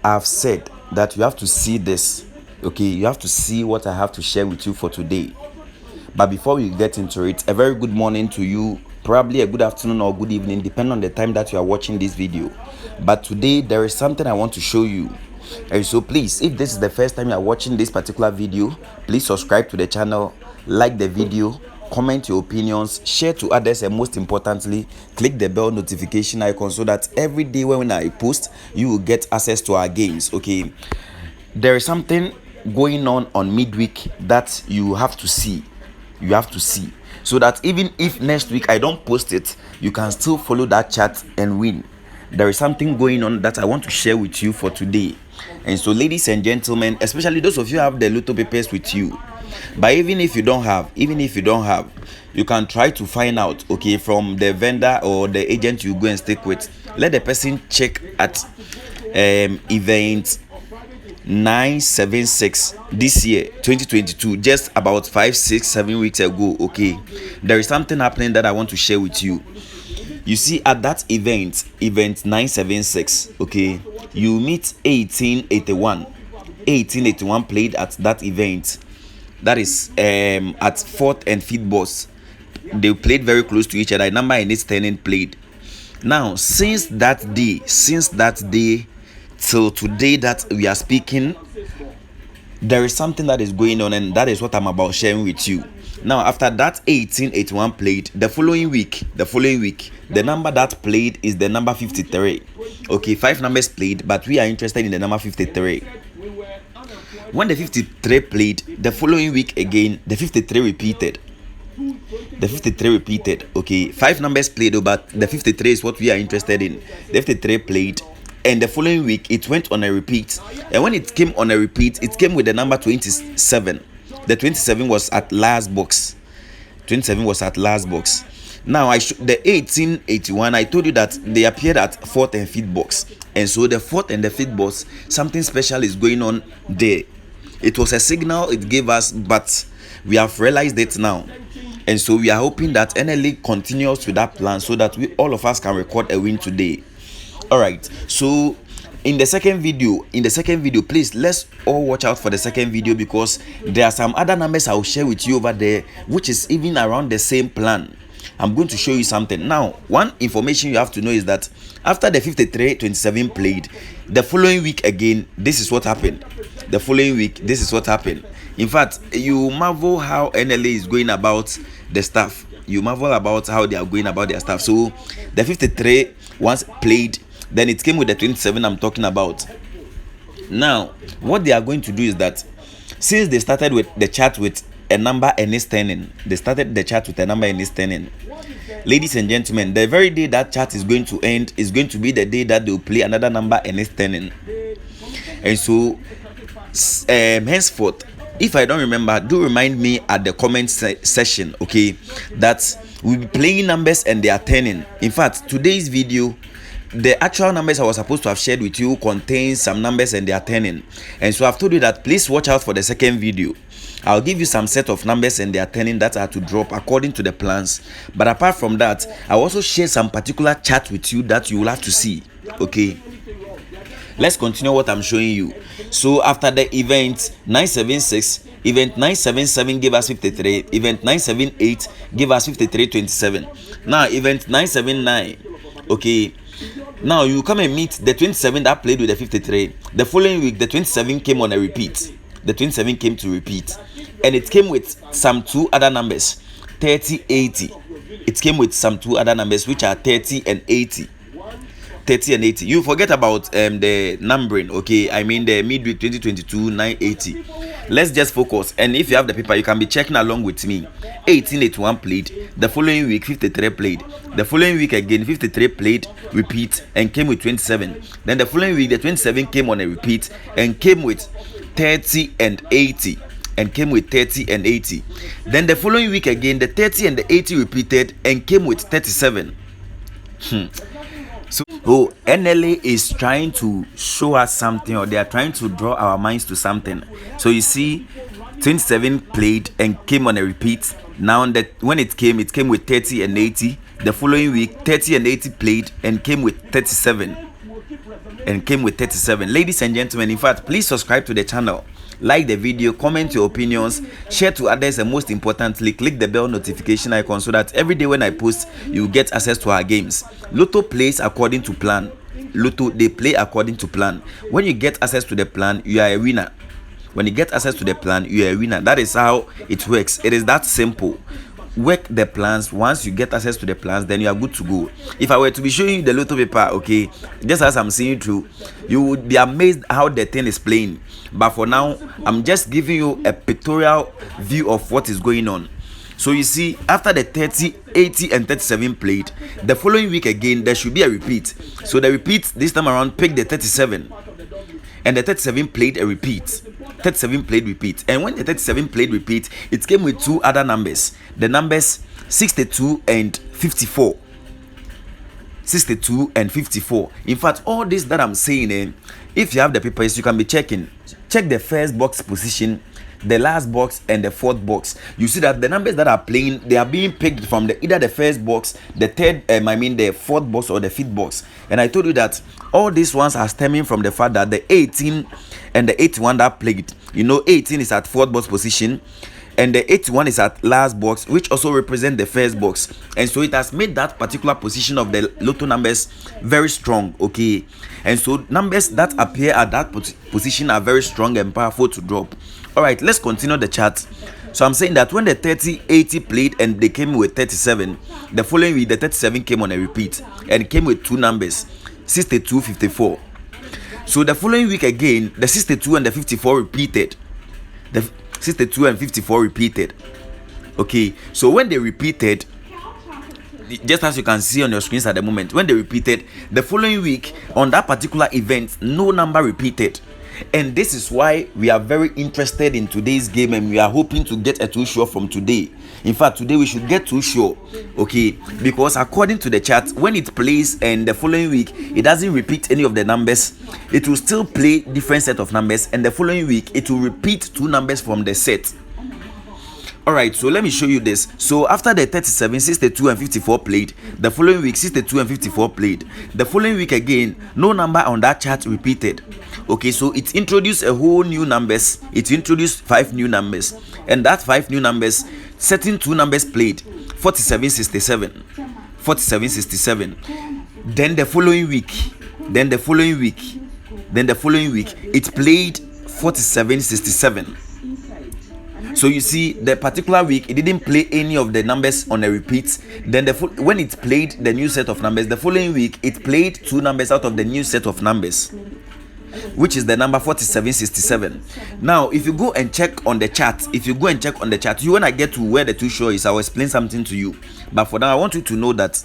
I've said that you have to see this. Okay, you have to see what I have to share with you for today. But before we get into it, a very good morning to you, probably a good afternoon or good evening, depending on the time that you are watching this video. But today there is something I want to show you. And so please, if this is the first time you are watching this particular video, please subscribe to the channel, like the video, comment your opinions, share to others, and most importantly, click the bell notification icon so that every day when I post, you will get access to our games. Okay, there is something going on midweek that you have to see. So that even if next week I don't post it, you can still follow that chat and win. There is something going on that I want to share with you for today. And so, ladies and gentlemen, especially those of you who have the lotto papers with you, but even if you don't have, you can try to find out, okay, from the vendor or the agent you go and stick with. Let the person check at event 976 this year 2022, just about 5 6 7 weeks ago. Okay, there is something happening that I want to share with you. You see, at that event 976, okay, you meet 1881 played at that event. That is at fourth and fifth boss. They played very close to each other. A number in its turning played. Now, since that day till today that we are speaking, there is something that is going on, and that is what I'm about sharing with you. Now, after that 1881 played, the following week, the number that played is the number 53. Okay, 5 numbers played, but we are interested in the number 53. When the 53 played, the following week again, the 53 repeated. Okay, 5 numbers played, but the 53 is what we are interested in. The 53 played, and the following week it went on a repeat. And when it came on a repeat, it came with the number 27. The 27 was at last box. Now, the 1881, I told you that they appeared at fourth and fifth box. And so the fourth and the fifth box, something special is going on there. It was a signal it gave us, but we have realized it now. And so we are hoping that NLA continues with that plan so that all of us can record a win today. All right, so in the second video, please, let's all watch out for the second video, because there are some other numbers I'll share with you over there, which is even around the same plan. I'm going to show you something. Now, one information you have to know is that after the 53-27 played, the following week again, this is what happened. In fact, you marvel how NLA is going about the stuff. You marvel about how they are going about their stuff. So the 53 once played, then it came with the 27 I'm talking about. Now, what they are going to do is that since they started with the chat with a number and its turning, ladies and gentlemen, the very day that chat is going to end is going to be the day that they will play another number and its turning. And so henceforth, if I don't remember, do remind me at the comment session, okay, that we'll be playing numbers and they are turning. In fact, today's video, the actual numbers I was supposed to have shared with you contains some numbers and they are turning. And so I've told you that please watch out for the second video. I'll give you some set of numbers and they are turning that are to drop according to the plans. But apart from that, I'll also share some particular chat with you that you will have to see. Okay, let's continue what I'm showing you. So after the event 976, event 977 gave us 53, event 978 gave us 53-27. Now event 979, okay, now you come and meet the 27 that played with the 53. The following week, the 27 came on a repeat. And it came with some two other numbers, 30-80. It came with some two other numbers, which are 30 and 80. You forget about the numbering, okay? I mean the midweek 2022 980. Let's just focus. And if you have the paper, you can be checking along with me. 1881 played. The following week 53 played. The following week again 53 played, repeat, and came with 27. Then the following week the 27 came on a repeat and came with 30 and 80. Then the following week again the 30 and the 80 repeated and came with 37. So NLA is trying to show us something, or they are trying to draw our minds to something. So you see, 27 played and came on a repeat. Now that when it came with 30 and 80. The following week 30 and 80 played and came with 37. and came with 37. Ladies and gentlemen, in fact, please subscribe to the channel, like the video, comment your opinions, share to others, and most importantly, click the bell notification icon so that every day when I post, you get access to our games. Lotto plays according to plan. Lotto, they play according to plan. When you get access to the plan, you are a winner. When you get access to the plan, you are a winner. That is how it works. It is that simple. Work the plans. Once you get access to the plans, then you are good to go. If I were to be showing you the Lotto paper, okay, just as I'm seeing through, you would be amazed how the thing is playing. But for now, I'm just giving you a pictorial view of what is going on. So you see, after the 30, 80 and 37 played, the following week again there should be a repeat. So the repeat this time around picked the 37, and the 37 played a repeat. 37 played repeat, and when the 37 played repeat, it came with two other numbers, the numbers 62 and 54. 62 and 54. In fact, all this that I'm saying, if you have the papers, you can be checking. Check the first box position, the last box, and the fourth box. You see that the numbers that are playing, they are being picked from either the first box, the third, the fourth box, or the fifth box. And I told you that all these ones are stemming from the fact that the 18 and the 81 that played, 18 is at fourth box position, and the 81 is at last box, which also represent the first box. And so it has made that particular position of the Lotto numbers very strong, okay? And so numbers that appear at that position are very strong and powerful to drop. All right, let's continue the chart. So I'm saying that when the 30, 80 played and they came with 37, the following week the 37 came on a repeat and came with two numbers, 62, 54. So the following week again, the 62 and the 54 repeated. The 62 and 54 repeated. Okay, so when they repeated, just as you can see on your screens at the moment, when they repeated, the following week on that particular event, no number repeated. And this is why we are very interested in today's game, and we are hoping to get a too sure from today. In fact, today we should get too sure, okay? Because according to the chart, when it plays and the following week it doesn't repeat any of the numbers, it will still play different set of numbers, and the following week it will repeat two numbers from the set. All right, so let me show you this. So after the 37, 62 and 54 played, the following week 62 and 54 played. The following week again, no number on that chart repeated. Okay, so it introduced a whole new numbers. It introduced 5 new numbers, and that 5 new numbers, certain two numbers played, 47, 67. 47, 67. Then the following week, it played 47, 67. So you see, the particular week it didn't play any of the numbers on a repeat. Then when it played the new set of numbers, the following week it played two numbers out of the new set of numbers, which is the number 4767. Now if you go and check on the chart, when I get to where the too sure is, I will explain something to you. But for now, I want you to know that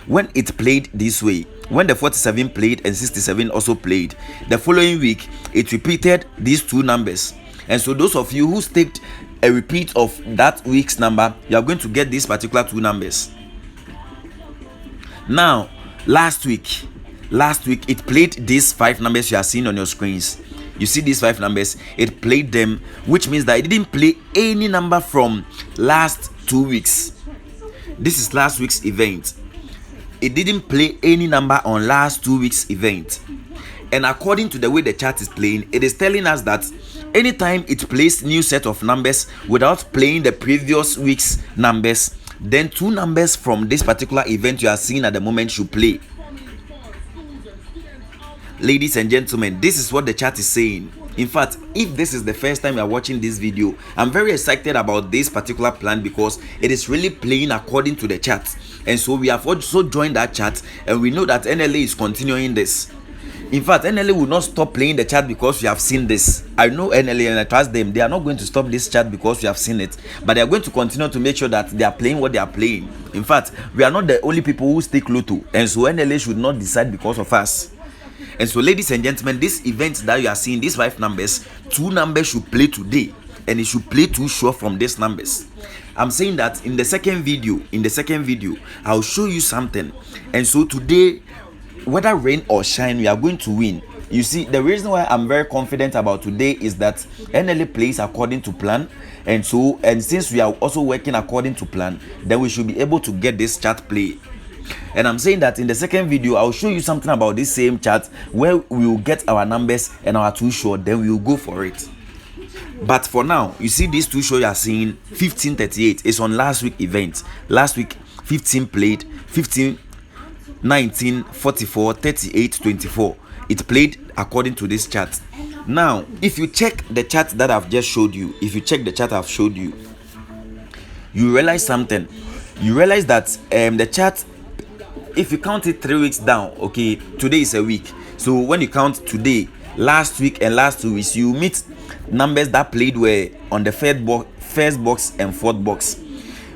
when it played this way, when the 47 played and 67 also played, the following week it repeated these two numbers. And so those of you who staked a repeat of that week's number, you are going to get these particular two numbers. Now last week it played these 5 numbers you are seeing on your screens. You see these 5 numbers, it played them, which means that it didn't play any number from last 2 weeks. This is last week's event. It didn't play any number on last 2 weeks event. And according to the way the chart is playing, it is telling us that anytime it plays new set of numbers without playing the previous week's numbers, then 2 numbers from this particular event you are seeing at the moment should play. Ladies and gentlemen, this is what the chart is saying. In fact, if this is the first time you are watching this video, I'm very excited about this particular plan because it is really playing according to the chart. And so we have also joined that chart, and we know that NLA is continuing this. In fact, NLA will not stop playing the chart because we have seen this. I know NLA and I trust them. They are not going to stop this chart because we have seen it, but they are going to continue to make sure that they are playing what they are playing. In fact, we are not the only people who stake Lotto, and so NLA should not decide because of us. And so, ladies and gentlemen, this event that you are seeing, these 5 numbers, 2 numbers should play today, and it should play too sure from these numbers. I'm saying that in the second video, I'll show you something. And so today, whether rain or shine, we are going to win. You see, the reason why I'm very confident about today is that NLA plays according to plan, and since we are also working according to plan, then we should be able to get this chart play. And I'm saying that in the second video I'll show you something about this same chart where we will get our numbers and our too short, then we will go for it. But for now, you see this too short you are seeing 1538 is on last week event. Last week 15 played, 15 19 44 38 24. It played according to this chart. Now if you check the chart that I've just showed you, you realize something. You realize that the chart, if you count it 3 weeks down, okay, today is a week, so when you count today, last week and last 2 weeks, you meet numbers that played were on the first box and fourth box.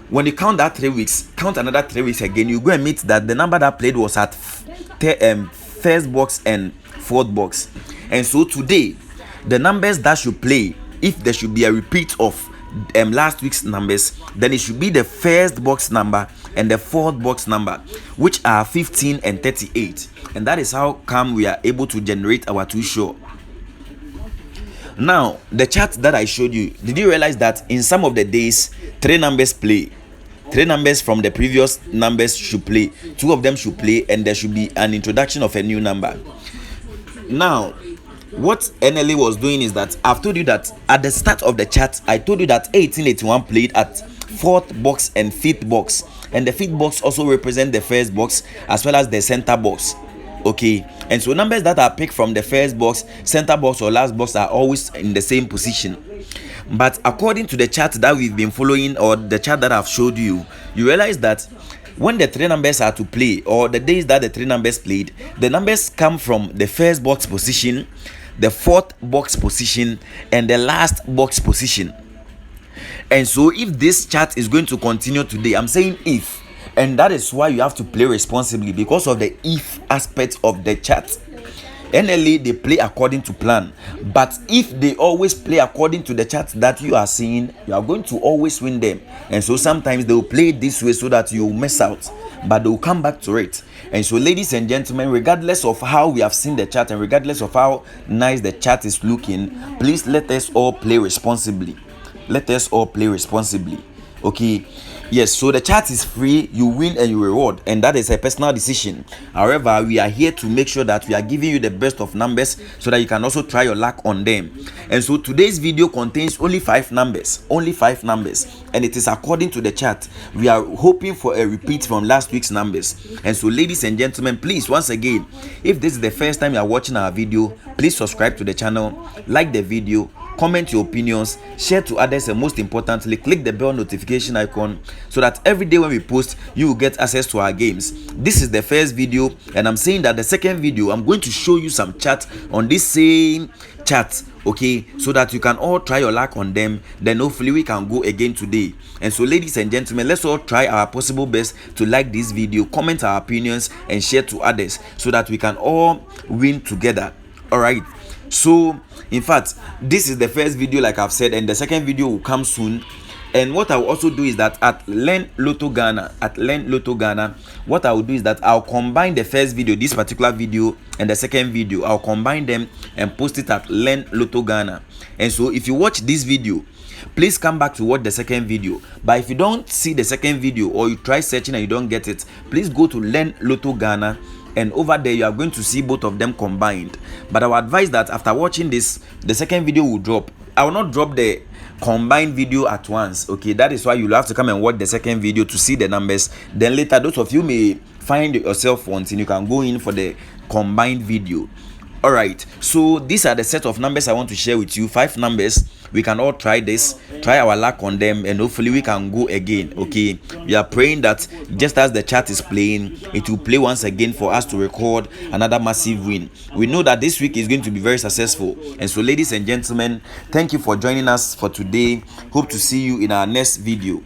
When you count that 3 weeks, count another 3 weeks again, you go and meet that the number that played was at first box and fourth box. And so today, the numbers that should play, if there should be a repeat of last week's numbers, then it should be the first box number and the fourth box number, which are 15 and 38. And that is how come we are able to generate our too short. Now the chart that I showed you, did you realize that in some of the days 3 numbers play? 3 numbers from the previous numbers should play, 2 of them should play, and there should be an introduction of a new number. Now what NLA was doing is that I've told you that at the start of the chart, I told you that 1881 played at 4th box and 5th box, and the 5th box also represent the first box as well as the center box. Okay, and so numbers that are picked from the first box, center box, or last box are always in the same position. But according to the chart that we've been following, or the chart that I've showed you, you realize that when the 3 numbers are to play, or the days that the 3 numbers played, the numbers come from the first box position, the 4th box position, and the last box position. And so if this chart is going to continue today, I'm saying if, and that is why you have to play responsibly, because of the if aspect of the chart. NLA, they play according to plan, but if they always play according to the chart that you are seeing, you are going to always win them. And so sometimes they will play this way so that you will miss out, but they will come back to it. And so ladies and gentlemen, regardless of how we have seen the chart and regardless of how nice the chart is looking, please let us all play responsibly. Okay, yes, so the chart is free, you win and you reward, and that is a personal decision. However, we are here to make sure that we are giving you the best of numbers so that you can also try your luck on them. And so today's video contains only 5 numbers, and it is according to the chart. We are hoping for a repeat from last week's numbers. And so ladies and gentlemen, please, once again, if this is the first time you are watching our video, please subscribe to the channel, like the video, comment your opinions, share to others, and most importantly, click the bell notification icon so that every day when we post, you will get access to our games. This is the first video, and I'm saying that the second video, I'm going to show you some chat on this same chat, okay, so that you can all try your luck on them. Then hopefully we can go again today. And so ladies and gentlemen, let's all try our possible best to like this video, comment our opinions, and share to others so that we can all win together. All right, so in fact, this is the first video, like I've said, and the second video will come soon. And what I will also do is that at Learn Lotto Ghana, what I will do is that I'll combine the first video, this particular video, and the second video. I'll combine them and post it at Learn Lotto Ghana. And so if you watch this video, please come back to watch the second video. But if you don't see the second video, or you try searching and you don't get it, please go to Learn Lotto Ghana, and over there you are going to see both of them combined. But I would advise that after watching this, the second video will drop. I will not drop the combined video at once, okay? That is why you'll have to come and watch the second video to see the numbers. Then later, those of you may find yourself wanting, you can go in for the combined video. All right, so these are the set of numbers I want to share with you. 5 numbers. We can all try this, try our luck on them, and hopefully we can go again. Okay, we are praying that just as the chart is playing, it will play once again for us to record another massive win. We know that this week is going to be very successful. And so ladies and gentlemen, thank you for joining us for today. Hope to see you in our next video.